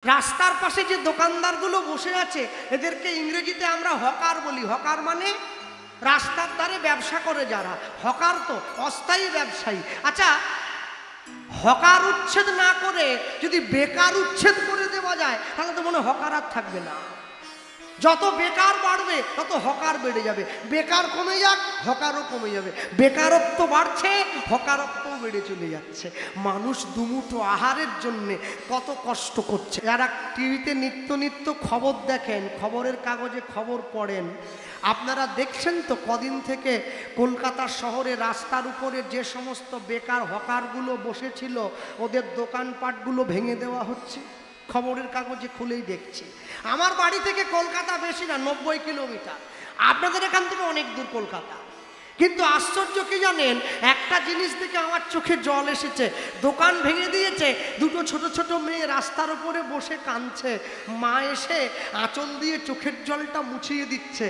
রাস্তার পাশে যে দোকানদারগুলো বসে আছে এদেরকে ইংরেজিতে আমরা হকার বলি। হকার মানে রাস্তার ধারে ব্যবসা করে যারা। হকার তো অস্থায়ী ব্যবসায়ী। আচ্ছা, হকার উচ্ছেদ না করে যদি বেকার উচ্ছেদ করে দেওয়া যায় তাহলে তো মনে হয় হকার আর থাকবে না। যত বেকার বাড়বে তত হকার বেড়ে যাবে, বেকার কমে যাক হকারও কমে যাবে। বেকারত্ব বাড়ছে, হকারত্বও বেড়ে চলে যাচ্ছে। মানুষ দুমুঠো আহারের জন্যে কত কষ্ট করছে। যারা টিভিতে নিত্য নিত্য খবর দেখেন, খবরের কাগজে খবর পড়েন, আপনারা দেখছেন তো কদিন থেকে কলকাতা শহরে রাস্তার উপরে যে সমস্ত বেকার হকারগুলো বসেছিল ওদের দোকানপাটগুলো ভেঙে দেওয়া হচ্ছে। খবরের কাগজে খুলেই দেখছি। আমার বাড়ি থেকে কলকাতা বেশি না, 90 কিলোমিটার। আপনাদের এখান থেকে অনেক দূর কলকাতা। কিন্তু আশ্চর্য কি জানেন, একটা জিনিস দেখে আমার চোখে জল এসেছে। দোকান ভেঙে দিয়েছে, দুটো ছোট ছোট মেয়ে রাস্তার উপরে বসে কাঁদছে। মা এসে আঁচল দিয়ে চোখের জলটা মুছিয়ে দিচ্ছে।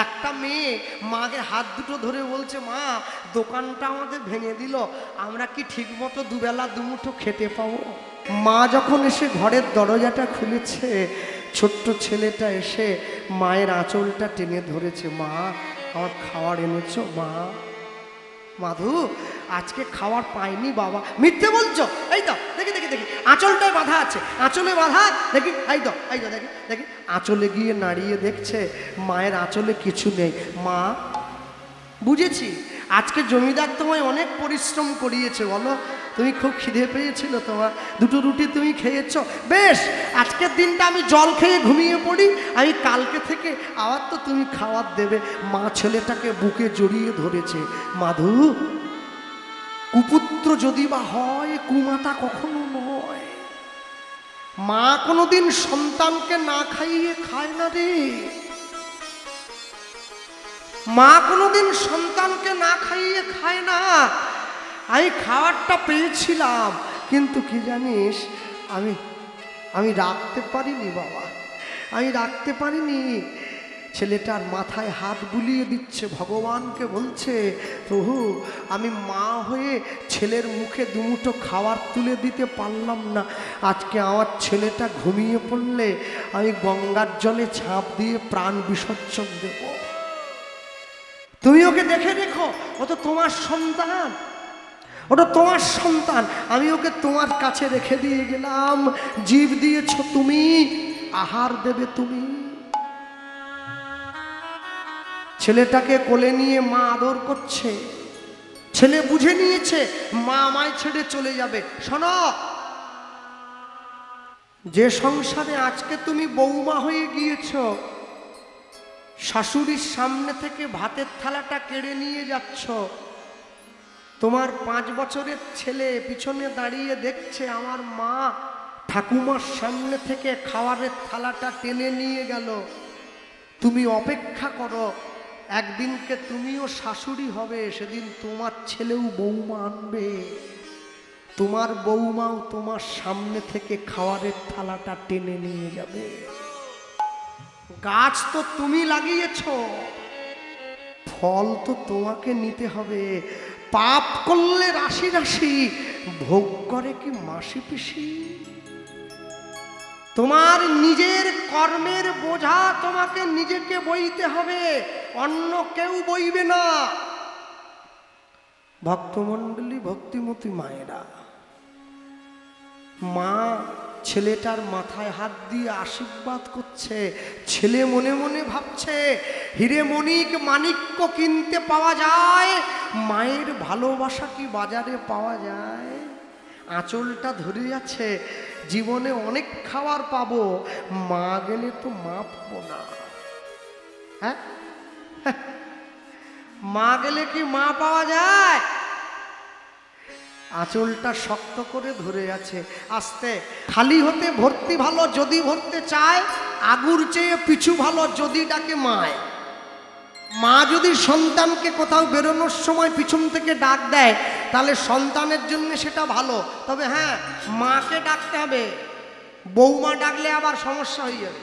একটা মেয়ে মাকে হাত দুটো ধরে বলছে, মা দোকানটা আমাদের ভেঙে দিল, আমরা কি ঠিক মতো দুবেলা দুমুঠো খেতে পাবো? মা যখন এসে ঘরের দরজাটা খুলেছে, ছোট্ট ছেলেটা এসে মায়ের আঁচলটা টেনে ধরেছে। মা আমার খাবার এনেছো? মা, মাধু আজকে খাবার পাইনি বাবা। মিথ্যে বলছো? এই তো দেখি দেখি দেখি আঁচলটায় বাঁধা আছে, আঁচলে বাঁধা দেখি, এই তো দেখি দেখি। আঁচলে গিয়ে নাড়িয়ে দেখছে মায়ের আঁচলে কিছু নেই। মা, বুঝেছি আজকে জমিদার তোমায় অনেক পরিশ্রম করিয়েছে, বলো তুমি খুব খিদে পেয়েছিল, তোমার দুটো রুটি তুমি খেয়েছো, বেশ আজকের দিনটা আমি জল খেয়ে ঘুমিয়ে পড়ি, আমি কালকে থেকে আবার তো তুমি খাবার দেবে। মা ছেলেটাকে বুকে জড়িয়ে ধরেছে। মাধু, কুপুত্র যদি বা হয় কুমাতা কখনো নয়। মা কোনোদিন সন্তানকে না খাইয়ে খায় না রে। মা কোনোদিন সন্তানকে না খাইয়ে খায় না। আমি খাবারটা পেয়েছিলাম, কিন্তু কি জানিস, আমি রাখতে পারিনি বাবা, আমি রাখতে পারিনি। ছেলেটার মাথায় হাত বুলিয়ে দিচ্ছে, ভগবানকে বলছে, প্রভু আমি মা হয়ে ছেলের মুখে দুমুঠো খাবার তুলে দিতে পারলাম না। আজকে আমার ছেলেটা ঘুমিয়ে পড়লে আমি গঙ্গার জলে ঝাঁপ দিয়ে প্রাণ বিসর্জন দেব। তুমি ওকে দেখে রেখো, ও তো তোমার সন্তান, ওটা তোমার সন্তান। আমি ওকে তোমার কাছে রেখে দিয়ে গেলাম। জীব দিয়েছ তুমি, আহার দেবে তুমি। ছেলেটাকে কোলে নিয়ে মা আদর করছে। ছেলে বুঝে নিয়েছে মা আমায় ছেড়ে চলে যাবে। শোনো, যে সংসারে আজকে তুমি বৌমা হয়ে গিয়েছ, শাশুড়ির সামনে থেকে ভাতের থালাটা কেড়ে নিয়ে যাচ্ছ, তোমার 5 বছরের ছেলে পিছনে দাঁড়িয়ে দেখছে আমার মা ঠাকুমার সামনে থেকে খাবারের থালাটা টেনে নিয়ে গেল। তুমি অপেক্ষা করো, একদিনকে তুমিও শাশুড়ি হবে, সেদিন তোমার ছেলেও বৌমা আনবে, তোমার বৌমাও তোমার সামনে থেকে খাবারের থালাটা টেনে নিয়ে যাবে। গাছ তো তুমি লাগিয়েছ, ফল তো তোমাকে নিতে হবে। পাপ করলে রাশি রাশি, ভোগ করে কি মাসি পিসি? তোমার নিজের কর্মের বোঝা তোমাকে নিজেকে বইতে হবে, অন্য কেউ বইবে না। ভক্তমণ্ডলী, ভক্তিমতী মায়েরা, মা ছেলেটার মাথায় হাত দিয়ে আশীর্বাদ করছে। ছেলে মনে মনে ভাবছে, হিরে মণিক মাণিক্য কিনতে পাওয়া যায়, মায়ের ভালোবাসা কি বাজারে পাওয়া যায়? আঁচলটা ধরে যাচ্ছে, জীবনে অনেক খাবার পাবো, মা গেলে তো মা পাবো না। হ্যাঁ, মা গেলে কি মা পাওয়া যায়? আঁচলটা শক্ত করে ধরে আছে। আস্তে, খালি হতে ভর্তি ভালো যদি ভরতে চায়, আগুর চেয়ে পিছু ভালো যদি ডাকে মায়। মা যদি সন্তানকে কোথাও বেরোনোর সময় পিছন থেকে ডাক দেয় তাহলে সন্তানের জন্য সেটা ভালো, তবে হ্যাঁ মাকে ডাকতে হবে। বৌমা ডাকলে আবার সমস্যা হয়ে যাবে।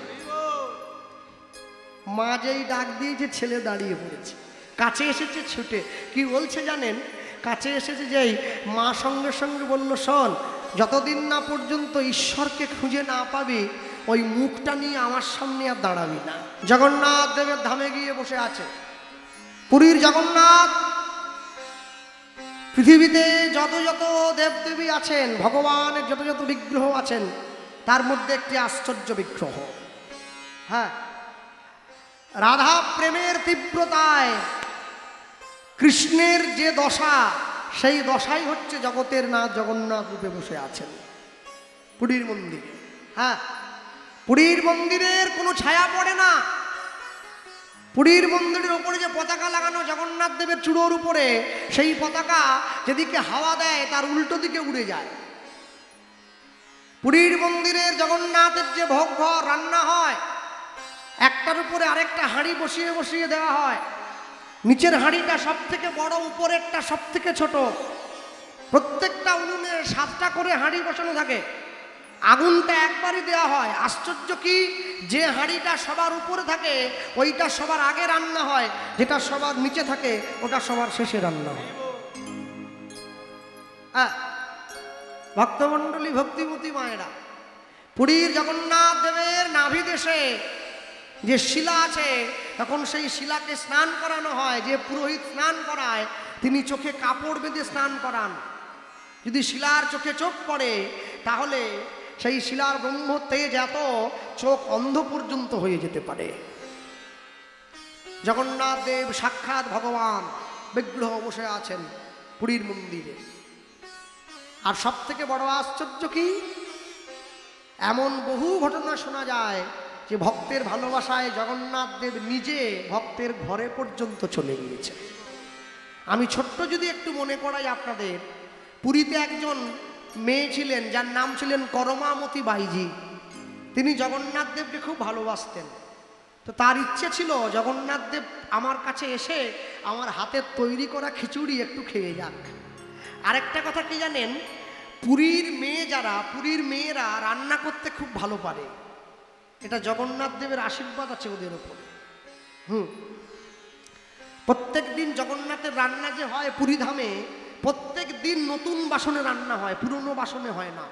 মা যেই ডাক দিয়েছে, ছেলে দাঁড়িয়ে পড়েছে, কাছে এসেছে ছুটে। কি বলছে জানেন? কাছে এসেছে যেই মা সঙ্গে সঙ্গে বলল, শোন যতদিন না পর্যন্ত ঈশ্বরকে খুঁজে না পাবি ওই মুখটা নিয়ে আমার সামনে আর দাঁড়াবি না। জগন্নাথ দেবের ধামে গিয়ে বসে আছে। পুরীর জগন্নাথ, পৃথিবীতে যত যত দেবদেবী আছেন, ভগবানের যত যত বিগ্রহ আছেন, তার মধ্যে একটি আশ্চর্য বিগ্রহ। হ্যাঁ, রাধা প্রেমের তীব্রতায় কৃষ্ণের যে দশা, সেই দশাই হচ্ছে জগতের নাথ জগন্নাথ রূপে বসে আছেন পুরীর মন্দিরে। হ্যাঁ, পুরীর মন্দিরের কোনো ছায়া পড়ে না। পুরীর মন্দিরের উপরে যে পতাকা লাগানো জগন্নাথ দেবের চূড়োর উপরে, সেই পতাকা যেদিকে হাওয়া দেয় তার উল্টো দিকে উড়ে যায়। পুরীর মন্দিরের জগন্নাথের যে ভোগ ঘর রান্না হয়, একটার উপরে আরেকটা হাঁড়ি বসিয়ে বসিয়ে দেওয়া হয়। নিচের হাঁড়িটা সব থেকে বড়, উপরেরটা সব থেকে ছোট। প্রত্যেকটা উনুনে 7টা করে হাঁড়ি বসানো থাকে। আগুনটা একবারই দেওয়া হয়। আশ্চর্য কি, যে হাঁড়িটা সবার উপরে থাকে ওইটা সবার আগে রান্না হয়, যেটা সবার নিচে থাকে ওটা সবার শেষে রান্না হয়। ভক্তমণ্ডলী, ভক্তিমতী মায়েরা, পুরীর জগন্নাথ দেবের নাভি দেশে যে শিলা আছে, তখন সেই শিলাকে স্নান করানো হয়। যে পুরোহিত স্নান করায় তিনি চোখে কাপড় বেঁধে স্নান করান। যদি শিলার চোখে চোখ পড়ে তাহলে সেই শিলার ব্রহ্ম তেজ এত, চোখ অন্ধ পর্যন্ত হয়ে যেতে পারে। জগন্নাথ দেব সাক্ষাৎ ভগবান বিগ্রহ বসে আছেন পুরীর মন্দিরে। আর সব থেকে বড় আশ্চর্য কি, এমন বহু ঘটনা শোনা যায় যে ভক্তের ভালোবাসায় জগন্নাথ দেব নিজে ভক্তের ঘরে পর্যন্ত চলে গিয়েছে। আমি ছোট্ট যদি একটু মনে করাই আপনাদের, পুরীতে একজন মেয়ে ছিলেন যার নাম ছিলেন করমামতি বাইজি। তিনি জগন্নাথ দেবকে খুব ভালোবাসতেন। তো তার ইচ্ছে ছিল জগন্নাথ দেব আমার কাছে এসে আমার হাতের তৈরি করা খিচুড়ি একটু খেয়ে যাক। আরেকটা কথা কি জানেন, পুরীর মেয়ে যারা, পুরীর মেয়েরা রান্না করতে খুব ভালো পারে। এটা জগন্নাথ দেবের আশীর্বাদ আছে ওদের ওপর। প্রত্যেক দিন জগন্নাথের রান্না যে হয় পুরী ধামে, প্রত্যেক দিন নতুন বাসনে রান্না হয়, পুরনো বাসনে হয় না।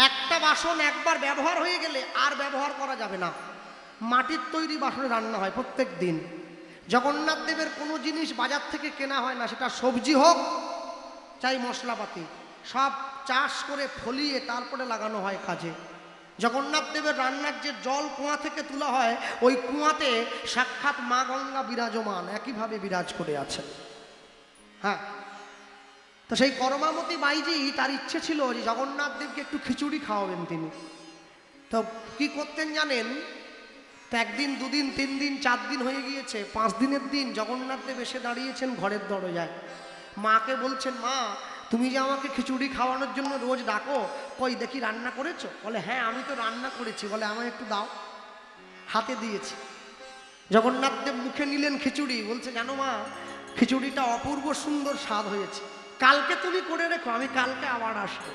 একটা বাসন একবার ব্যবহার হয়ে গেলে আর ব্যবহার করা যাবে না। মাটির তৈরি বাসনে রান্না হয় প্রত্যেক দিন। জগন্নাথ দেবের কোনো জিনিস বাজার থেকে কেনা হয় না, সেটা সবজি হোক চাই মশলাপাতি, সব চাষ করে ফলিয়ে তারপরে লাগানো হয় কাজে। জগন্নাথ দেবের রান্নার যে জল কুয়া থেকে তোলা হয়, ওই কুয়াতে সাক্ষাৎ মা গঙ্গা বিরাজমান, একইভাবে বিরাজ করে আছেন। হ্যাঁ, তো সেই করমামতি বাইজি, তার ইচ্ছে ছিল যে জগন্নাথ দেবকে একটু খিচুড়ি খাওয়াবেন তিনি। তো কি করতেন জানেন, তো 1 দিন 2 দিন 3 দিন 4 দিন হয়ে গিয়েছে, 5 দিনের দিন জগন্নাথ দেব এসে দাঁড়িয়েছেন ঘরের দরজায়। মাকে বলছেন, মা তুমি যে আমাকে খিচুড়ি খাওয়ানোর জন্য রোজ ডাকো, কই দেখি রান্না করেছো? বলে হ্যাঁ আমি তো রান্না করেছি। বলে আমায় একটু দাও। হাতে দিয়েছি। জগন্নাথ দেব মুখে নিলেন খিচুড়ি, বলছে জানো মা, খিচুড়িটা অপূর্ব সুন্দর স্বাদ হয়েছে, কালকে তুমি করে রেখো, আমি কালকে আবার আসবো।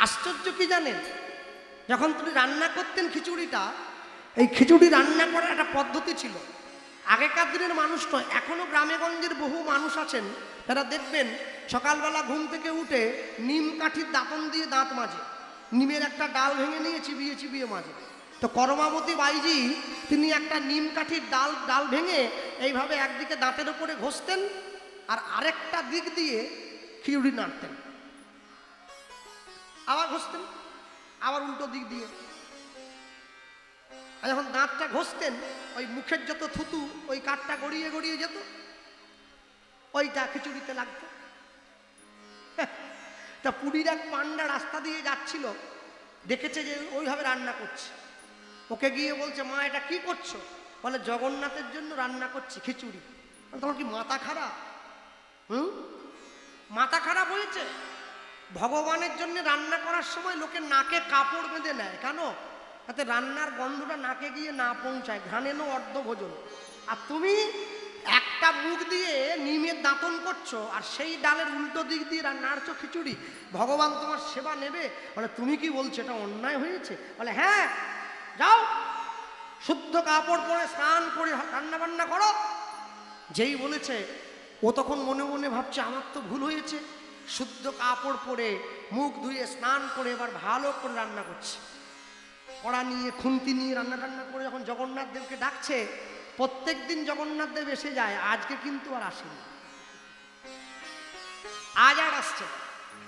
আশ্চর্য কি জানেন, যখন তুমি রান্না করতেন খিচুড়িটা, এই খিচুড়ি রান্না করার একটা পদ্ধতি ছিল। আগেকার দিনের মানুষ নয়, এখনো গ্রামে গঞ্জের বহু মানুষ আছেন, তারা দেখবেন সকালবেলা ঘুম থেকে উঠে নিম কাঠির দাঁতন দিয়ে দাঁত মাজে, নিমের একটা ডাল ভেঙে নিয়ে চিবিয়ে চিবিয়ে মাজে। তো করমামতি বাইজি তিনি একটা নিম কাঠির ডাল ভেঙে এইভাবে একদিকে দাঁতের উপরে ঘষতেন আর আরেকটা দিক দিয়ে খিচুড়ি নাড়তেন, আবার ঘষতেন, আবার উল্টো দিক দিয়ে। আর যখন দাঁতটা ঘষতেন, ওই মুখের যত থুতু ওই কাঠটা গড়িয়ে গড়িয়ে যেত, ওইটা খিচুড়িতে লাগতো। তা পুরীর এক পান্ডা রাস্তা দিয়ে যাচ্ছিল, দেখেছে যে ওইভাবে রান্না করছে। ওকে গিয়ে বলছে, মা এটা কি করছো? বলে জগন্নাথের জন্য রান্না করছি খিচুড়ি। তোমার কি মাথা খারাপ? মাথা খারাপ হয়েছে? ভগবানের জন্য রান্না করার সময় লোকে নাকে কাপড় বেঁধে নেয়, কেন? তাতে রান্নার গন্ধটা নাকে গিয়ে না পৌঁছায়, ঘ্রাণেনও অর্ধভোজন। আর তুমি একটা মুখ দিয়ে নিমের দাঁতন করছো আর সেই ডালের উল্টো দিক দিয়ে নাড়ছো খিচুড়ি, ভগবান তোমার সেবা নেবে? বলে তুমি কি বলছো, এটা অন্যায় হয়েছে? বলে হ্যাঁ, যাও শুদ্ধ কাপড় পরে স্নান করে রান্না বান্না করো। যেই বলেছে, ও তখন মনে মনে ভাবছে আমার তো ভুল হয়েছে, শুদ্ধ কাপড় পরে মুখ ধুয়ে স্নান করে এবার ভালো করে রান্না করছে, কড়া নিয়ে খুন্তি নিয়ে রান্না টান্না করে যখন জগন্নাথ দেবকে ডাকছে, প্রত্যেক দিন জগন্নাথ দেব এসে যায়, আজকে কিন্তু আর আসেনি। আজ আর আসছে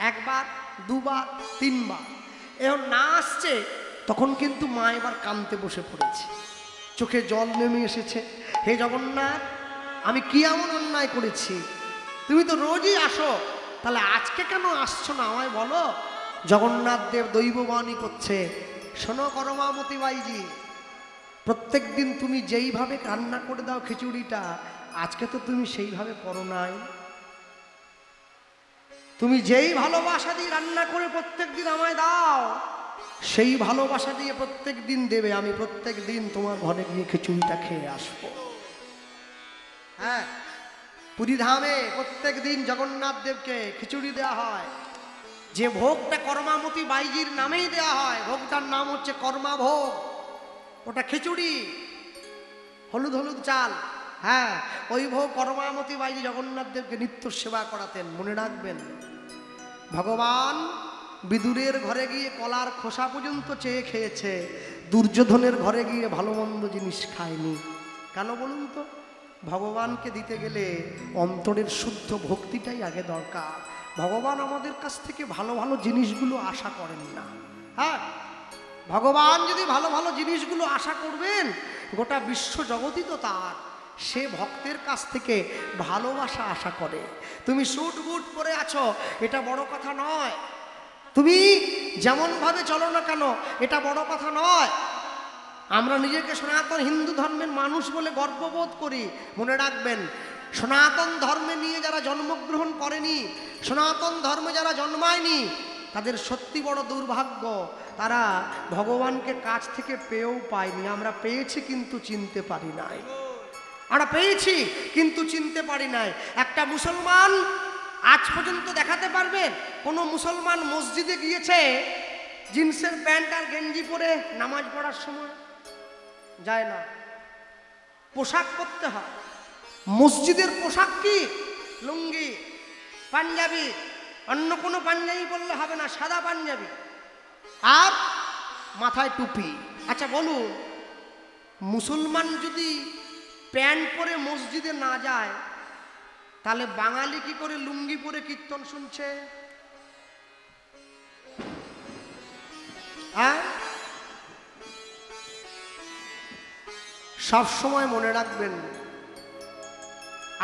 একবার, দুবার, তিনবার, এখন না আসছে, তখন কিন্তু মা এবার কাঁদতে বসে পড়েছে, চোখে জল নেমে এসেছে। হে জগন্নাথ, আমি কি এমন অন্যায় করেছি? তুমি তো রোজই আসো, তাহলে আজকে কেন আসছো না আমায় বলো। জগন্নাথ দেব দৈববাণী করছে, শোনো করমামতি বাইজি, প্রত্যেক দিন তুমি যেইভাবে রান্না করে দাও খিচুড়িটা, আজকে তো তুমি সেইভাবে করো নাই। তুমি যেই ভালোবাসা দিয়ে রান্না করে প্রত্যেক দিন আমায় দাও, সেই ভালোবাসা দিয়ে প্রত্যেক দিন দেবে, আমি প্রত্যেক দিন তোমার ঘরে গিয়ে খিচুড়িটা খেয়ে আসবো। হ্যাঁ, পুরী ধামে প্রত্যেক দিন জগন্নাথ দেবকে খিচুড়ি দেওয়া হয়, যে ভোগটা করমামতি বাইজির নামেই দেওয়া হয়, ভোগটার নাম হচ্ছে কর্মা ভোগ, ওটা খিচুড়ি, হলুদ হলুদ চাল। হ্যাঁ, ওই ভোগ করমামতি বাইজি জগন্নাথ দেবকে নিত্য সেবা করাতেন। মনে রাখবেন, ভগবান বিদুরের ঘরে গিয়ে কলার খোসা পর্যন্ত চেয়ে খেয়েছে, দুর্যোধনের ঘরে গিয়ে ভালো মন্দ জিনিস খায়নি। কেন বলুন তো? ভগবানকে দিতে গেলে অন্তরের শুদ্ধ ভক্তিটাই আগে দরকার। ভগবান আমাদের কাছ থেকে ভালো ভালো জিনিসগুলো আশা করেন না। হ্যাঁ, ভগবান যদি ভালো ভালো জিনিসগুলো আশা করবেন, গোটা বিশ্ব জগতই তো তার, সে ভক্তের কাছ থেকে ভালোবাসা আশা করে। তুমি স্যুট বুট পরে আছো, এটা বড় কথা নয়। তুমি যেমনভাবে চলো না কেন, এটা বড় কথা নয়। আমরা নিজেকে সনাতন হিন্দু ধর্মের মানুষ বলে গর্ববোধ করি। মনে রাখবেন, সনাতন ধর্মে নিয়ে যারা জন্মগ্রহণ করেনি, সনাতন ধর্মে যারা জন্মায়নি, তাদের সত্যি বড় দুর্ভাগ্য, তারা ভগবানকে কাছ থেকে পেয়েও পায়নি। আমরা পেয়েছি কিন্তু চিনতে পারি নাই, আমরা পেয়েছি কিন্তু চিনতে পারি নাই। একটা মুসলমান আজ পর্যন্ত দেখাতে পারবেন কোনো মুসলমান মসজিদে গিয়েছে জিন্সের প্যান্ট আর গেঞ্জি পরে নামাজ পড়ার সময়? যায় না, পোশাক পরতে হয়। মসজিদের পোশাক কি? লুঙ্গি, পাঞ্জাবি, অন্য কোনো পাঞ্জাবি পরলে হবে না, সাদা পাঞ্জাবি আর মাথায় টুপি। আচ্ছা বলুন, মুসলমান যদি প্যান্ট পরে মসজিদে না যায়, তাহলে বাঙালি কি করে লুঙ্গি পরে কীর্তন শুনছে? হ্যাঁ, সব সময় মনে রাখবেন,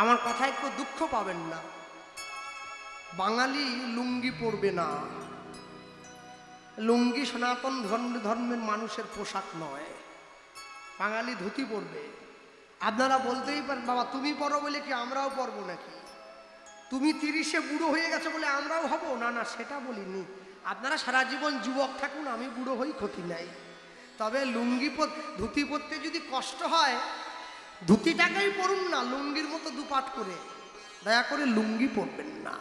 আমার কথা একটু দুঃখ পাবেন না, বাঙালি লুঙ্গি পরবে না। লুঙ্গি সনাতন ধর্মের মানুষের পোশাক নয়, বাঙালি ধুতি পরবে। আপনারা বলতেই পারেন, বাবা তুমি পরো বলে কি আমরাও পরবো নাকি? তুমি 30-এ বুড়ো হয়ে গেছো বলে আমরাও হব? না না, সেটা বলিনি। আপনারা সারা জীবন যুবক থাকুন, আমি বুড়ো হই, ক্ষতি নাই। তবে লুঙ্গি ধুতি পরতে যদি কষ্ট হয়, ধুতিটাকেই পরুন না, লুঙ্গির মতো দুপাট করে। দয়া করে লুঙ্গি পরবেন না।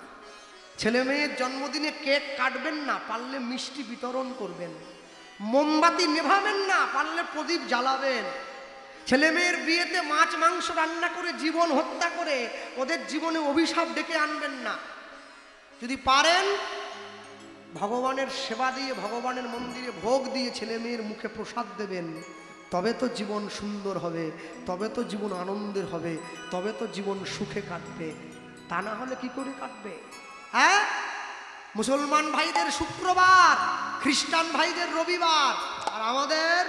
ছেলে মেয়ের জন্মদিনে কেক কাটবেন না, পারলে মিষ্টি বিতরণ করবেন। মোমবাতি নেভাবেন না, পারলে প্রদীপ জ্বালাবেন। ছেলে মেয়ের বিয়েতে মাছ মাংস রান্না করে জীবন হত্যা করে ওদের জীবনে অভিশাপ ডেকে আনবেন না। যদি পারেন ভগবানের সেবা দিয়ে, ভগবানের মন্দিরে ভোগ দিয়ে ছেলে মেয়ের মুখে প্রসাদ দেবেন, তবে তো জীবন সুন্দর হবে, তবে তো জীবন আনন্দের হবে, তবে তো জীবন সুখে কাটবে। তা না হলে কি করে কাটবে? হ্যাঁ, মুসলমান ভাইদের শুক্রবার, খ্রিস্টান ভাইদের রবিবার, আর আমাদের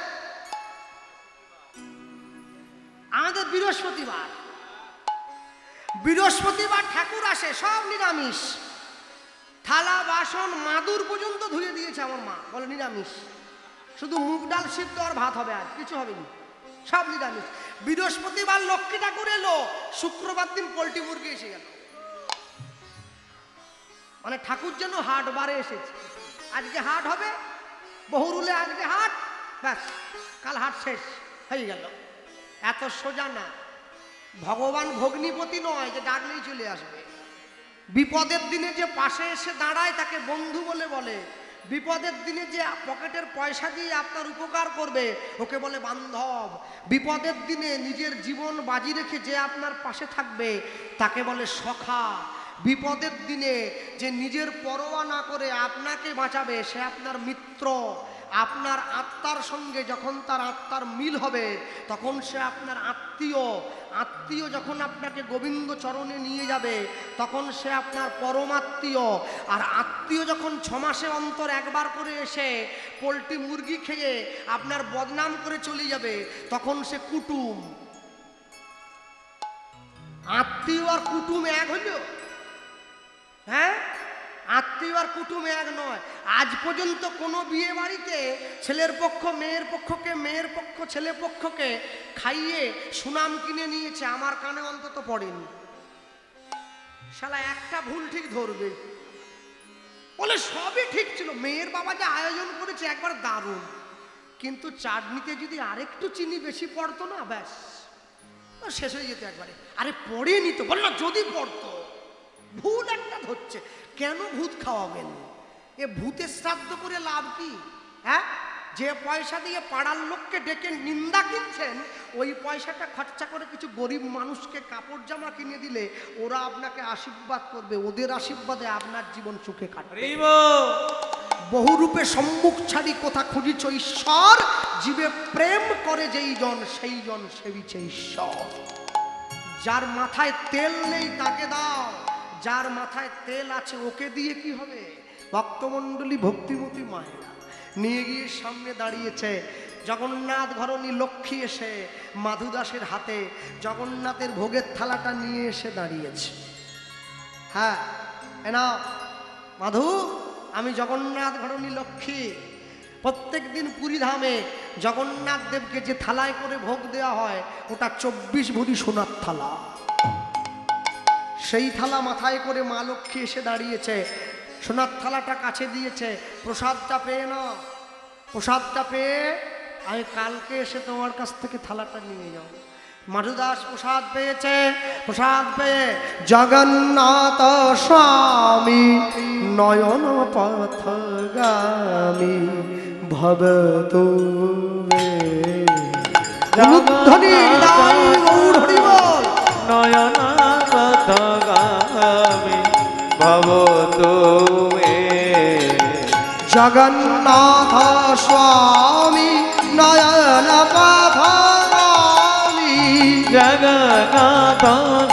বৃহস্পতিবার। বৃহস্পতিবার ঠাকুর আসে, সব নিরামিষ, থালা বাসন মাদুর পর্যন্ত ধুয়ে দিয়েছে আমার মা, বলে নিরামিষ, শুধু মুগ ডাল সিদ্ধ আর ভাত হবে, আর কিছু হবে না, সব নিরামিষ। বৃহস্পতিবার লক্ষ্মী ঠাকুর এলো, শুক্রবার দিন পোল্ট্রি মুরগি এসে গেল। মানে ঠাকুর যেন হাট বারে এসেছে, আজকে হাট হবে, বহুরুলে আজকে হাট, ব্যাস কাল হাট শেষ হয়ে গেল। এত সোজা না। ভগবান ভগ্নিপতি নয় যে ডাকলেই চলে আসবে। বিপদের দিনে যে পাশে এসে দাঁড়ায় তাকে বন্ধু বলে বলে, বিপদের দিনে যে পকেটের পয়সা দিয়ে আপনার উপকার করবে ওকে বলে বান্ধব। বিপদের দিনে নিজের জীবন বাজি রেখে যে আপনার পাশে থাকবে তাকে বলে সখা। বিপদের দিনে যে নিজের পরোয়া না করে আপনাকে বাঁচাবে, সে আপনার মিত্র। আপনার আত্মার সঙ্গে যখন তার আত্মার মিল হবে, তখন সে আপনার আত্মীয়। আত্মীয় যখন আপনাকে গোবিন্দ চরণে নিয়ে যাবে, তখন সে আপনার পরমাত্মীয়। আর আত্মীয় যখন 6 মাসে অন্তর একবার করে এসে পোলট্রি মুরগি খেয়ে আপনার বদনাম করে চলে যাবে, তখন সে কুটুম। আত্মীয় আর কুটুম এক হইল? হ্যাঁ, আত্মীয় আর কুটুম এক নয়। আজ পর্যন্ত কোনো বিয়ে বাড়িতে ছেলের পক্ষ মেয়ের পক্ষকে, মেয়ের পক্ষ ছেলে পক্ষকে খাইয়ে সুনাম কিনে নিয়েছে, আমার কানে অন্তত পড়েনি। শালা একটা ভুল ঠিক ধরবে, বলে সবই ঠিক ছিল, মেয়ের বাবা যে আয়োজন করেছে একবার দারুণ, কিন্তু চাটনিতে যদি আরেকটু চিনি বেশি পড়তো না, ব্যাস শেষ হয়ে যেত একবারে। আরে পড়েনি তো, বল না যদি পড়তো। ভুল একটা ধরছে, কেন ভূত খাওয়াবেন? এ ভূতের শ্রাদ্ধ করে লাভ কি? হ্যাঁ, যে পয়সা দিয়ে পাড়ার লোককে ডেকে নিন্দা কিনছেন, ওই পয়সাটা খরচা করে কিছু গরিব মানুষকে কাপড় জামা কিনে দিলে ওরা আপনাকে আশীর্বাদ করবে, ওদের আশীর্বাদে আপনার জীবন সুখে কাটবে। বহুরূপে সম্মুখ ছাড়ি কোথা খুঁজিছ ঈশ্বর, জীবে প্রেম করে যেই জন সেই জন সেবিছে ঈশ্বর। যার মাথায় তেল নেই তাকে দাও, যার মাথায় তেল আছে ওকে দিয়ে কি হবে? ভক্তমণ্ডলী ভক্তিমতী মায়েরা নিয়ে গিয়ে সামনে দাঁড়িয়েছে। জগন্নাথ ঘরণী লক্ষ্মী এসে মাধু দাসের হাতে জগন্নাথের ভোগের থালাটা নিয়ে এসে দাঁড়িয়েছে। হ্যাঁ, এনা মাধু, আমি জগন্নাথ ঘরণী লক্ষ্মী। প্রত্যেক দিন পুরী ধামে জগন্নাথ দেবকে যে থালায় করে ভোগ দেওয়া হয়, ওটা 24 ভরি সোনার থালা। সেই থালা মাথায় করে মা লক্ষ্মী এসে দাঁড়িয়েছে, সোনার থালাটা কাছে দিয়েছে। প্রসাদটা পেয়ে না, প্রসাদটা পেয়ে আমি কালকে এসে তোমার কাছ থেকে থালাটা নিয়ে যাও। মাধুদাস প্রসাদ পেয়েছে, প্রসাদ পেয়ে জগন্নাথ স্বামী নয়ন পথগামী ভবতু নয়ন পথগামী ভবতু জগন্নাথ স্বামী নয়ন পথগামী জগন্নাথ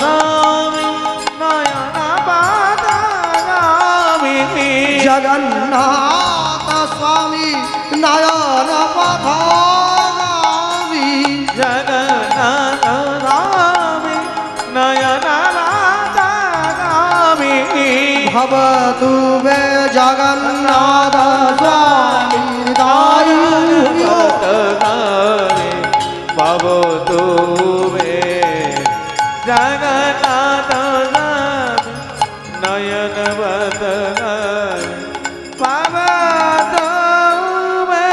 স্বামী নয়ন পথগামী জগন্নাথ স্বামী নয়ন পথগামী জগন্নাথ স্বামী নয়ন পথগামী ভবতু বে জগন্নাথ স্বামী দায়ু ভবতু বে জগন্নাথ স্বামী নয়ন পথগামী ভবতু বে।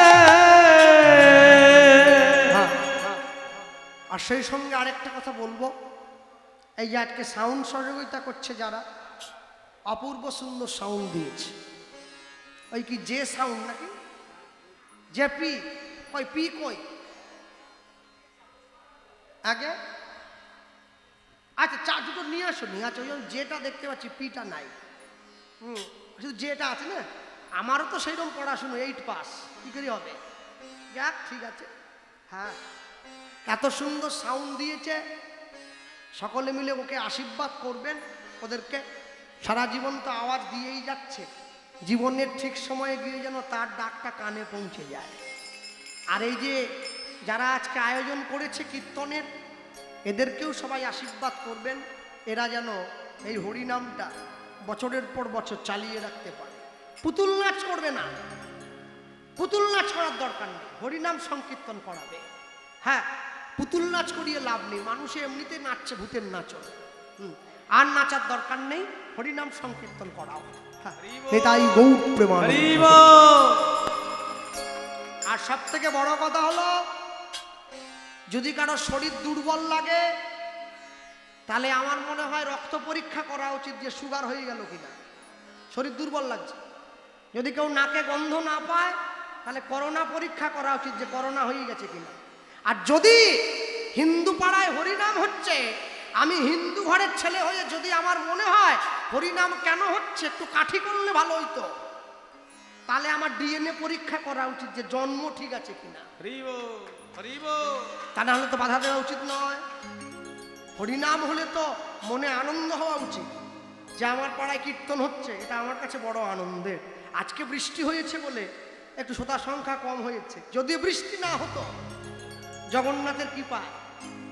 আর সেই সঙ্গে আরেকটা কথা বলবো, এই যে আজকে সাউন্ড সহযোগিতা করছে যারা, অপূর্ব সুন্দর সাউন্ড দিয়েছে। ওই কি যে সাউন্ড নাকি যে পি, ওই পি কই আগে? আচ্ছা, চা দুটো নিয়ে আসো নি। আচ্ছা, ওই যেটা দেখতে পাচ্ছি পিটা নাই, শুধু যেটা আছে না। আমারও তো সেইরকম পড়াশুনো 8 পাস, কি করে হবে? যাক, ঠিক আছে। হ্যাঁ, এত সুন্দর সাউন্ড দিয়েছে, সকলে মিলে ওকে আশীর্বাদ করবেন। ওদেরকে সারা জীবন তো আওয়াজ দিয়েই যাচ্ছে, জীবনের ঠিক সময়ে গিয়ে যেন তার ডাকটা কানে পৌঁছে যায়। আর এই যে যারা আজকে আয়োজন করেছে কীর্তনের, এদেরকেও সবাই আশীর্বাদ করবেন, এরা যেন এই হরিনামটা বছরের পর বছর চালিয়ে রাখতে পারে। পুতুল নাচ করবে না, পুতুল নাচ করার দরকার নেই, হরিনাম সংকীর্তন করাবে। হ্যাঁ, পুতুল নাচ করিয়ে লাভ নেই, মানুষে এমনিতে নাচছে ভূতের নাচন। আর নাচার দরকার নেই, হরিনাম সংকীর্তন করাও। এটাই গৌর প্রেমানন্দ। আর সব থেকে বড় কথা হলো, যদি কারো শরীর দুর্বল লাগে, তাহলে আমার মনে হয় রক্ত পরীক্ষা করা উচিত যে সুগার হয়ে গেল কিনা। শরীর দুর্বল লাগছে, যদি কেউ নাকে গন্ধ না পায়, তাহলে করোনা পরীক্ষা করা উচিত যে করোনা হয়ে গেছে কিনা। আর যদি হিন্দু পাড়ায় হরিনাম হচ্ছে, আমি হিন্দু ঘরের ছেলে হয়ে যদি আমার মনে হয় হরিনাম কেন হচ্ছে একটু কাঠি করলে ভালো হইতো, তাহলে আমার ডিএনএ পরীক্ষা করা উচিত যে জন্ম ঠিক আছে কিনা, তা না হলে তো বাধা দেওয়া উচিত নয়। হরিনাম হলে তো মনে আনন্দ হওয়া উচিত যে আমার পাড়ায় কীর্তন হচ্ছে, এটা আমার কাছে বড় আনন্দের। আজকে বৃষ্টি হয়েছে বলে একটু শ্রোতা সংখ্যা কম হয়েছে, যদি বৃষ্টি না হতো জগন্নাথের কৃপায়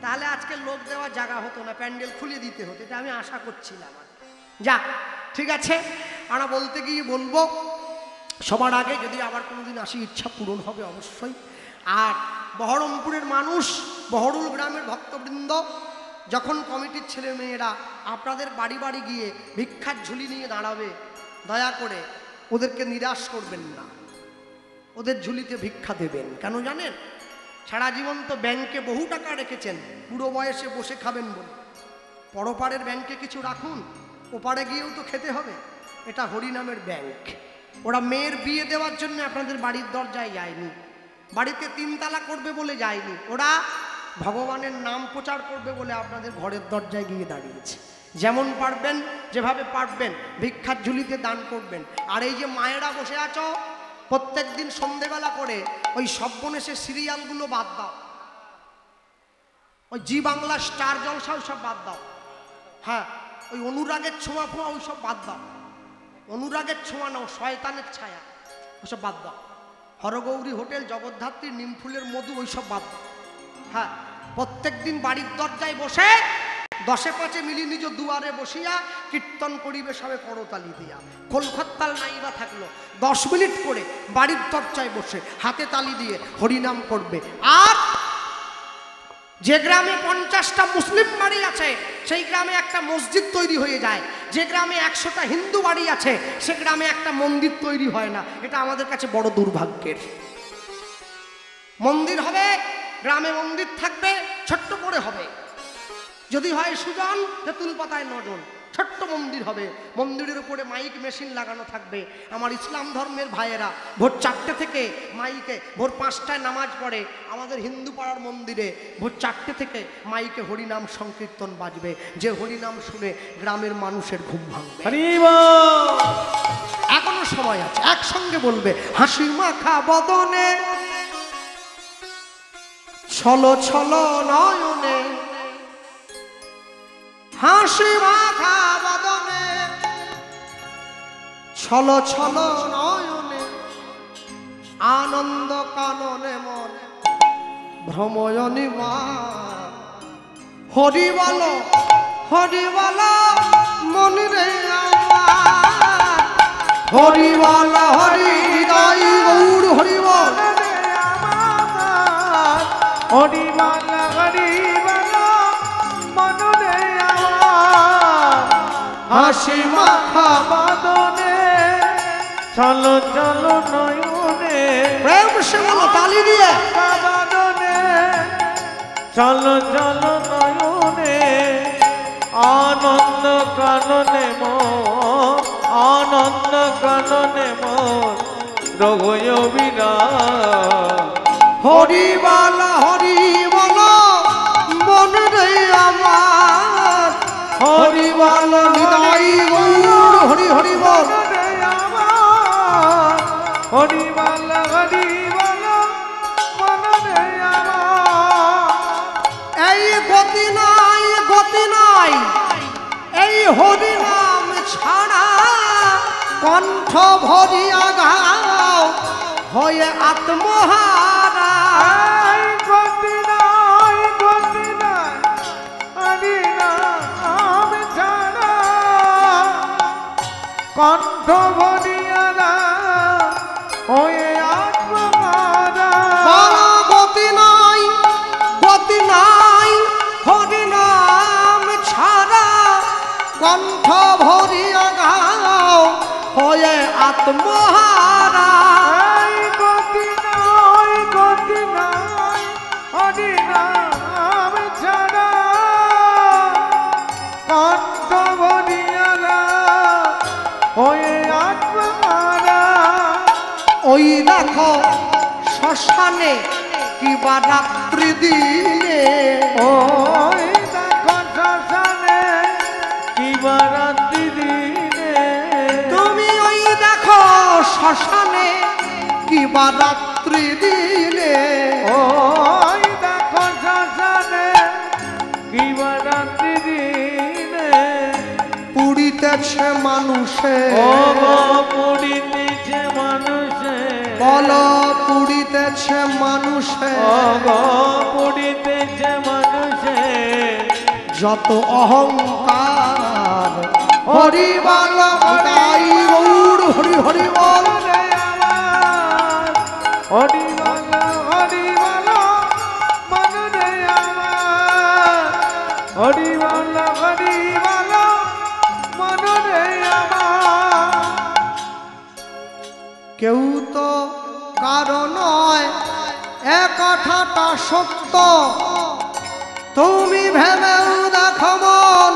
তাহলে আজকে লোক দেওয়া জায়গা হতো না, প্যান্ডেল খুলে দিতে হতো, এটা আমি আশা করছিলাম। যাক ঠিক আছে, আমরা বলতে গিয়ে বলবো সবার আগে যদি আবার কোনোদিন আসি ইচ্ছা পূরণ হবে অবশ্যই। আর বহরমপুরের মানুষ, বহরুল গ্রামের ভক্তবৃন্দ, যখন কমিটির ছেলে মেয়েরা আপনাদের বাড়ি বাড়ি গিয়ে ভিক্ষার ঝুলি নিয়ে দাঁড়াবে, দয়া করে ওদেরকে নিরাশ করবেন না, ওদের ঝুলিতে ভিক্ষা দেবেন। কেন জানেন? সারা জীবন তো ব্যাংকে বহু টাকা রেখেছেন, বুড়ো বয়সে বসে খাবেন বলে। পরপারের ব্যাংকে কিছু রাখুন, ওপারে গিয়েও তো খেতে হবে। এটা হরিনামের ব্যাংক। ওরা মেয়ের বিয়ে দেওয়ার জন্য আপনাদের বাড়ির দরজায় যায়নি, বাড়িতে 3 তালা করবে বলে যায়নি, ওরা ভগবানের নাম প্রচার করবে বলে আপনাদের ঘরের দরজায় গিয়ে দাঁড়িয়েছে। যেমন পারবেন, যেভাবে পারবেন ভিক্ষার ঝুলিতে দান করবেন। আর এই যে মায়েরা বসে আছো, প্রত্যেক দিন সন্ধেবেলা করে ওই সব্বনেশের সিরিয়ালগুলো বাদ দাও, ওই জি বাংলা স্টার জলসা ওইসব বাদ দাও। হ্যাঁ, ওই অনুরাগের ছোঁয়া ফোঁয়া ওইসব বাদ দাও। অনুরাগের ছোঁয়া নাও, শয়তানের ছায়া ওইসব বাদ দাও। হরগৌরী হোটেল, জগদ্ধাত্রী, নিমফুলের মধু ওইসব বাদ দাও। হ্যাঁ, প্রত্যেক দিন বাড়ির দরজায় বসে 10-5 মিলি নিজ দুয়ারে বসিয়া কীর্তন করিবে সবে করতালি দিয়া। খোলখত্তাল নাইবা থাকলো 10 মিনিট করে বাড়ির দরজায় বসে হাতে তালি দিয়ে হরিনাম করবে। আর যে গ্রামে 50টা মুসলিম বাড়ি আছে সেই গ্রামে একটা মসজিদ তৈরি হয়ে যায়, যে গ্রামে 100টা হিন্দু বাড়ি আছে সে গ্রামে একটা মন্দির তৈরি হয় না। এটা আমাদের কাছে বড় দুর্ভাগ্যের। মন্দির হবে, গ্রামে মন্দির থাকবে, ছোট্ট করে হবে, যদি হয় সুজন তেঁতুল পাতায় 9 জন, ছোট্ট মন্দির হবে। মন্দিরের উপরে মাইক মেশিন লাগানো থাকবে। আমার ইসলাম ধর্মের ভাইয়েরা ভোর 4টে থেকে মাইকে, ভোর 5টায় নামাজ পড়ে আমাদের হিন্দু পাড়ার মন্দিরে, ভোর 4টে থেকে মাইকে হরিনাম সংকীর্তন বাজবে। যে হরিনাম শুনে গ্রামের মানুষের ঘুম ভাঙবে। এখনো সময় আছে, একসঙ্গে বলবে হাসি মাখা বদনে ছলো ছলো নয়নে, হাসি মাখা বদনে ছলো ছলো নয়নে, আনন্দ কাননে মন ভ্রময়নী মা। হরি বলো মনি রে আমার, হরি বলো হরি হৃদয় গৌর, হরি বল হরি বল মনরে আমার, হাসি মাখা বদনে চলো চলো নয়নে, প্রেম সে বলো তালি দিয়ে বদনে চলো চলো নয়নে, আনন্দ কাননে মোর, আনন্দ কাননে মোর রঘুয় বিরাজ। হরি বল মন রে আমার, হরি বল হৃদয় গৌর, হরি হরি বল হরি বল মন রে আমার। এই গতি নাই এই হরি নাম ছাড়া, কণ্ঠ ভরিয়া গাও হয়ে আত্মহারা। গতি নাই হরি নাম ছাড়া, কণ্ঠ ভরিয়া হয়ে আত্মহারা। গতি নাই হরি নাম ছাড়া, কণ্ঠ ভরিয়া গাও হয়ে আত্মহারা। গতি নাই হরি নাম ছাড়া, কণ্ঠ ভরিয়া হয়ে আত্মহারা। ওই দেখো শ্মশানে কিবা রাত্রি দিনে, ওই দেখো বা রাত্রি দিনে ওই দেখো শ্মশানে কিবা রাত্রি দিনে পুড়িতেছে মানুষে ও গো পুড়িতেছে মানুষে বল পুড়িতেছে মানুষে ও গো পুড়িতেছে মানুষে যত অহংকার হরি বল তাই গৌর হরি হরি বল রে আমার হরি বল মন রে আমার হরি বল মন রে আমার কেউ তো কারণ নয় এ কথাটা সত্য তুমি ভেবেও দেখো মন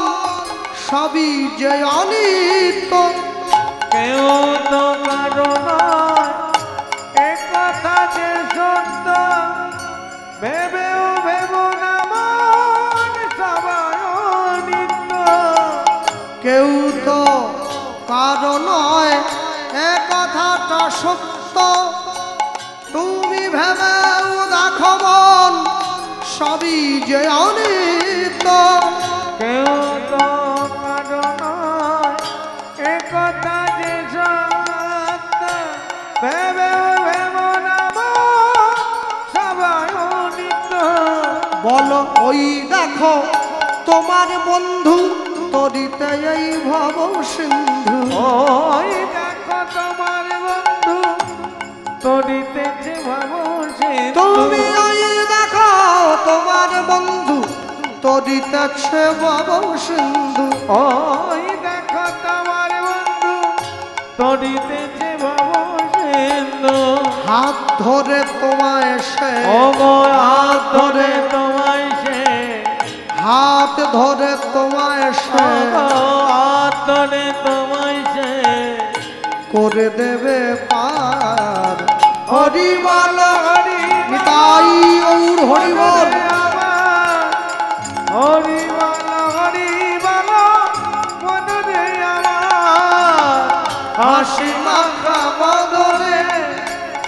সবই যে অনিত্য কেউ তো কারো নয় এ কথা যে সত্য ভেবেও ভেবো না মন সবাই অনিত্য কেউ তো কারণ নয় এ কথাটা সত্য তুমি ভেবেও দেখো মন সবই যে অনিত্য কেউ তো কারো নয় এ কথা যে সত্য ভেবেও ভেবো না মন সবাই অনিত্য বলো ওই দেখো তোমার বন্ধু তরিতে এই ভব সিন্ধু ওই দেখো তোমার বন্ধু তরিতেছে ভাবো সে তুমি ওই দেখো তোমার বন্ধু তরিতেছে ভব সিন্ধু ওই দেখো তোমার বন্ধু তরিতেছে ভাবো সিন্ধু হাত ধরে তোমায় সে ও গো হাত ধরে তোমায় সে হাত ধরে তোমায় সে হাত ধরে তোমায় সে করে দেবে পার হরি বল হরি নিতাই গৌর হরি বল হরি বল মন রে আমার হাসি মাখা বদলে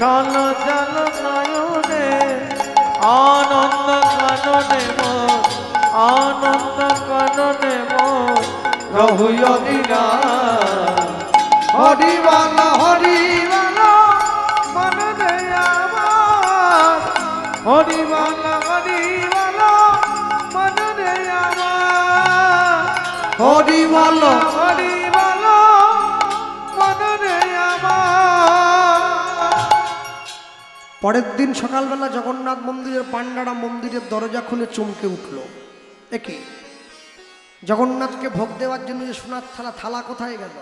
চল চল নয়নে আনন্দ কাননে মন আনন্দ কাননে মন রহুয় দিনা হরি বল হরি মন রে আমার হরি বল মন রে আমার হরি বল হরি বল মন রে আমার পরের দিন সকালবেলা জগন্নাথ মন্দিরের পাণ্ডারা মন্দিরের দরজা খুলে চমকে উঠল একে জগন্নাথকে ভোগ দেওয়ার জন্য যে সোনার থালা কোথায় গেল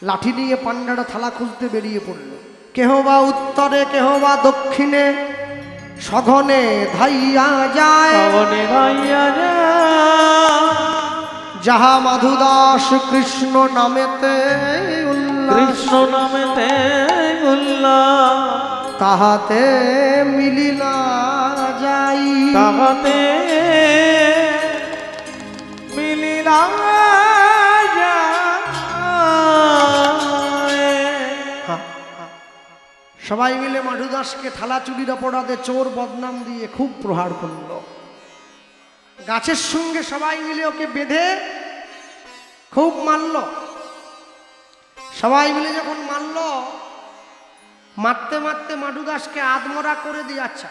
লাঠি নিয়ে পাণ্ডারা থালা খুঁজতে বেরিয়ে পড়ল কেহ বা উত্তরে কেহ বা দক্ষিণে সঘনে ধাইয়া যায় শ্রাবণে ভাইয়া যাহা মাধুদাস কৃষ্ণ নামেতে উল্লাস, কৃষ্ণ নামেতে উল্লাস তাহাতে মিলিলা যাই তাহাতে মিলিলা সবাই মিলে মাধুদাসকে থালা চুরির অপরাধে চোর বদনাম দিয়ে খুব প্রহার করল গাছের সঙ্গে সবাই মিলে ওকে বেঁধে খুব মারল সবাই মিলে যখন মারল মারতে মারতে মাধুদাসকে আধমরা করে দিয়ে আচ্ছা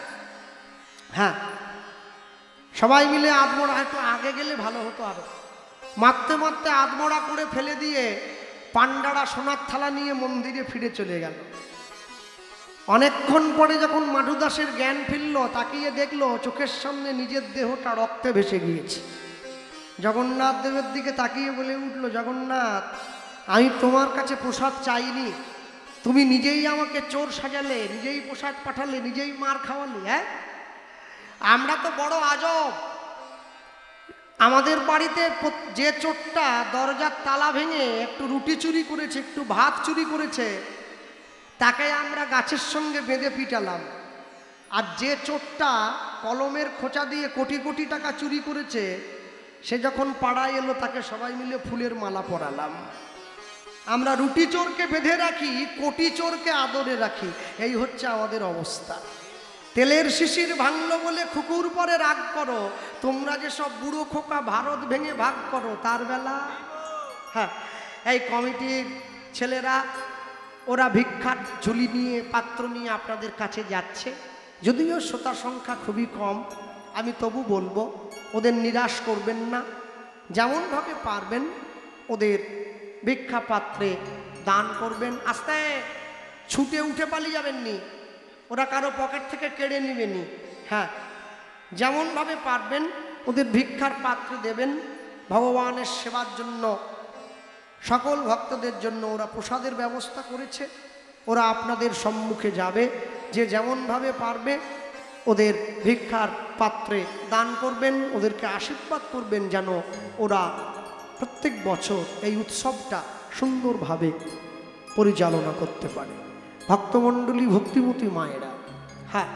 হ্যাঁ সবাই মিলে আধমরা একটু আগে গেলে ভালো হতো আরো মারতে মারতে আধমরা করে ফেলে দিয়ে পাণ্ডারা সোনার থালা নিয়ে মন্দিরে ফিরে চলে গেল অনেকক্ষণ পরে যখন মাধুদাসের জ্ঞান ফিরল তাকিয়ে দেখলো চোখের সামনে নিজের দেহটা রক্তে ভেসে গিয়েছে জগন্নাথ দেবের দিকে তাকিয়ে বলে উঠল জগন্নাথ আমি তোমার কাছে প্রসাদ চাইনি তুমি নিজেই আমাকে চোর সাজালে নিজেই প্রসাদ পাঠালে নিজেই মার খাওয়ালে হ্যাঁ আমরা তো বড় আজব আমাদের বাড়িতে যে চোরটা দরজার তালা ভেঙে একটু রুটি চুরি করেছে একটু ভাত চুরি করেছে তাকে আমরা গাছের সঙ্গে বেঁধে পিটালাম আর যে চোরটা কলমের খোঁচা দিয়ে কোটি কোটি টাকা চুরি করেছে সে যখন পাড়ায় এলো তাকে সবাই মিলে ফুলের মালা পরালাম আমরা রুটি চোরকে বেঁধে রাখি, কোটি চোরকে আদরে রাখি। এই হচ্ছে আমাদের অবস্থা। তেলের শিশির ভাঙলো বলে খুকুর পরে রাগ করো, তোমরা যে সব বুড়ো খোকা ভারত ভেঙে ভাগ করো তার বেলা। হ্যাঁ, এই কমিটির ছেলেরা ওরা ভিক্ষার ঝুলি নিয়ে পাত্র নিয়ে আপনাদের কাছে যাচ্ছে। যদিও শ্রোতা সংখ্যা খুবই কম, আমি তবু বলবো ওদের নিরাশ করবেন না। যেমনভাবে পারবেন ওদের ভিক্ষা পাত্রে দান করবেন। আস্তে ছুটে উঠে পালিয়ে যাবেননি, ওরা কারো পকেট থেকে কেড়ে নেবেনি। হ্যাঁ, যেমনভাবে পারবেন ওদের ভিক্ষার পাত্রে দেবেন। ভগবানের সেবার জন্য, সকল ভক্তদের জন্য ওরা প্রসাদের ব্যবস্থা করেছে। ওরা আপনাদের সম্মুখে যাবে, যে যেমনভাবে পারবে ওদের ভিক্ষার পাত্রে দান করবেন, ওদেরকে আশীর্বাদ করবেন যেন ওরা প্রত্যেক বছর এই উৎসবটা সুন্দরভাবে পরিচালনা করতে পারে। ভক্তমণ্ডলী, ভক্তিমতী মায়েরা, হ্যাঁ,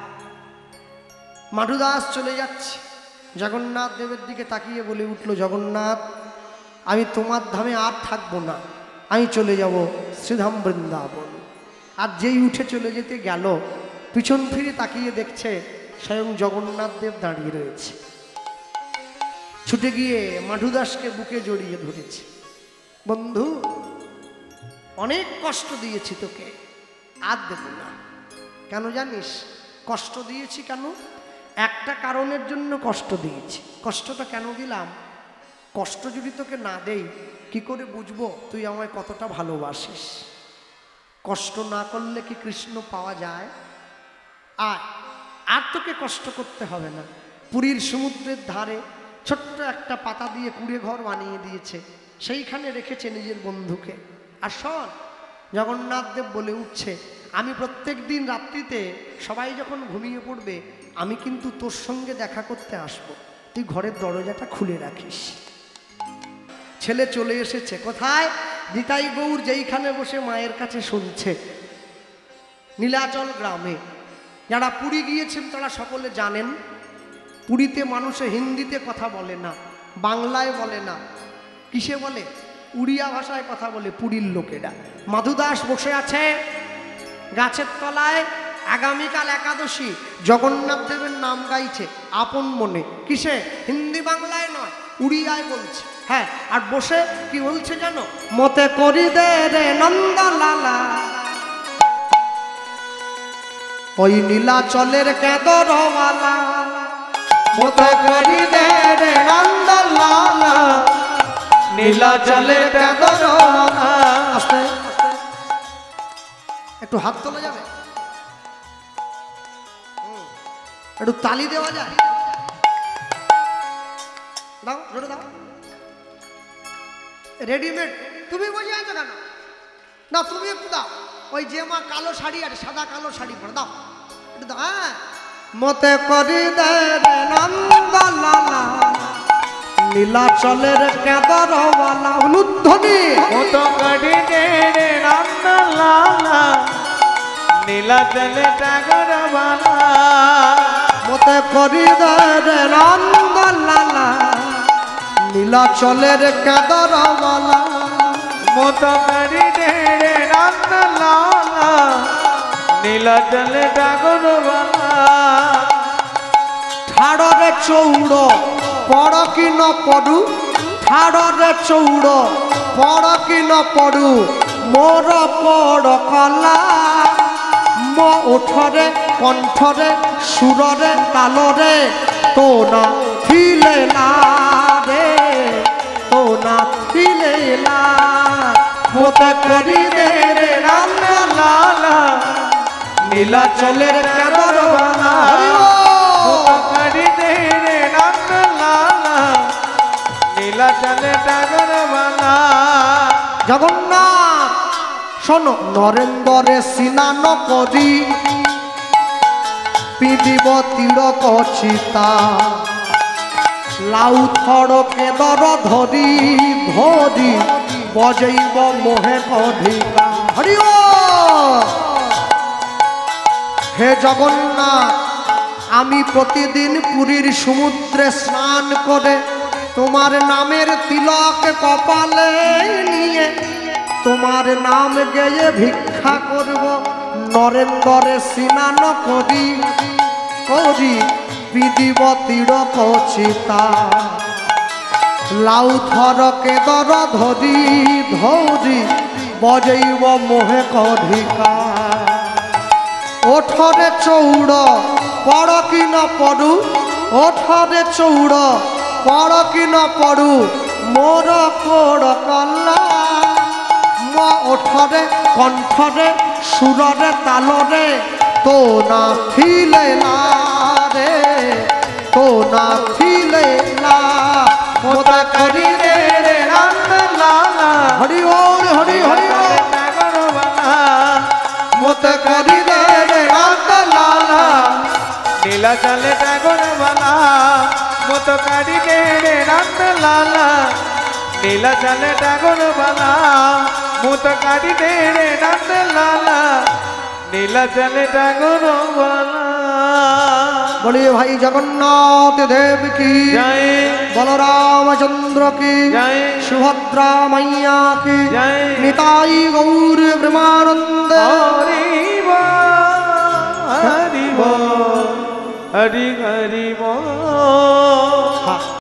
মাধুদাস চলে যাচ্ছে। জগন্নাথ দেবের দিকে তাকিয়ে বলে উঠল, জগন্নাথ, আমি তোমার ধামে আর থাকবো না, আমি চলে যাব শ্রীধাম বৃন্দাবন। আর যেই উঠে চলে যেতে গেল, পিছন ফিরে তাকিয়ে দেখছে স্বয়ং জগন্নাথ দেব দাঁড়িয়ে রয়েছে। ছুটে গিয়ে মাধুদাসকে বুকে জড়িয়ে ধরেছে। বন্ধু, অনেক কষ্ট দিয়েছি তোকে, আর দেব না। কেন জানিস কষ্ট দিয়েছি কেন? একটা কারণের জন্য কষ্ট দিয়েছি। কষ্টটা কেন দিলাম? কষ্ট যদি তোকে না দেই কি করে বুঝবো তুই আমায় কতটা ভালোবাসিস? কষ্ট না করলে কি কৃষ্ণ পাওয়া যায়? আর তোকে কষ্ট করতে হবে না। পুরীর সমুদ্রের ধারে ছোট্ট একটা পাতা দিয়ে কুঁড়ে ঘর বানিয়ে দিয়েছে, সেইখানে রেখেছে নিজের বন্ধুকে। আর শোন, জগন্নাথ দেব বলে উঠছে, আমি প্রত্যেক দিন রাত্রিতে সবাই যখন ঘুমিয়ে পড়বে আমি কিন্তু তোর সঙ্গে দেখা করতে আসব, তুই ঘরের দরজাটা খুলে রাখিস। ছেলে চলে এসেছে কোথায়? নিতাই গৌর যেইখানে বসে মায়ের কাছে শুনছে, নীলাচল গ্রামে। যারা পুরী গিয়েছেন তারা সকলে জানেন, পুরীতে মানুষে হিন্দিতে কথা বলে না, বাংলায় বলে না, কিসে বলে? উড়িয়া ভাষায় কথা বলে পুরীর লোকেরা। মাধুদাস বসে আছে গাছের তলায়, আগামীকাল একাদশী, জগন্নাথ দেবের নাম গাইছে আপন মনে। কিসে? হিন্দি বাংলায় নয়, উড়িয়ায় বলছে। হ্যাঁ, আর বসে কি বলছে জানো? মতে করি দে রে নন্দলালা, ওই নীলাচলের কেদরওয়ালা, মতে করি দে রে নন্দলালা, নীলাচলের কেদরওয়ালা। আস্তে একটু হাত তোলা যাবে, একটু তালি দেওয়া যায়? দাও, জোরে দাও। রেডিমেড তুমি বসে আছো কেন? না, তুমি একটু দাও। ওই যে মা কালো শাড়ি আর সাদা কালো শাড়ি পরে দাও, একটু দাও। হ্যাঁ, মতে করি দে রে নন্দলালা, নীলাচলের কেদরওয়ালা। অনুধ্বনি। মত করি দে রে নন্দলালা, নীলাচলে টাগরওয়ালা। মতে করি দে রে নন্দলালা, নীলাচলের কেদরওয়ালা। মত করি দে রে নন্দলালা, নীলাচলে টাগরওয়ালা। ঠাড়রে চৌড় পড় কি ন পড়ু, ঠাড়রে চৌড় পড় কি ন পড়ু, মোর পড় কলা। মো ওঠরে কণ্ঠরে সুররে তালরে, তো না থিলে না রে, তো না থিলে না। মতে করি দে রে নন্দলালা, নীলাচলের কেদরওয়ালা। মত করি দে রে নন্দলালা, নীলাচলে টাগরওয়ালা। জগন্নাথ শোনো, নরেন্দ্রে স্নান করি পিঁধিব তিলক চিতা, লাউ থড় কেদর ধরি ধরি, বজৈব মোহে কধিকা। হরি ও হে জগন্নাথ, আমি প্রতিদিন পুরীর সমুদ্রে স্নান করে তোমার নামের তিলক কপালে নিয়ে তোমার নাম গেয়ে ভিক্ষা করব নরেন্দ্রে স্নান করি করি বিধিব তিড়ক চিতা লাউ থর কেদর ধরি ধরি বজৈব মোহে কধিকা ওঠরে চৌড় পড় কি ন পড়ু ওঠরে চৌড় পড় কি ন পড়ু মোর কোড় কল্লা ওঠরে কণ্ঠরে সুররে তালরে তো না থিলে না রে তো না থিলে না মোতা করি রে রে রাম লালা হরি বল হরি হরি টাগর বালা মোতা করি রে রে রাম লালা নীলা চলে টাগর বালা মত কাড়ি দে রে রাত লালা নীলা চলে টাগর বালা মত কাড়ি দে রে রাত লালা নীলা চলে টাগর বালা। बोलिए भाई जगन्नाथ देव की जय बलरामचंद्र की जय सुभद्रा मैया की जय निताई गौर ब्रह्मानंद हरि बोल हरि बोल हरि हरि बोल।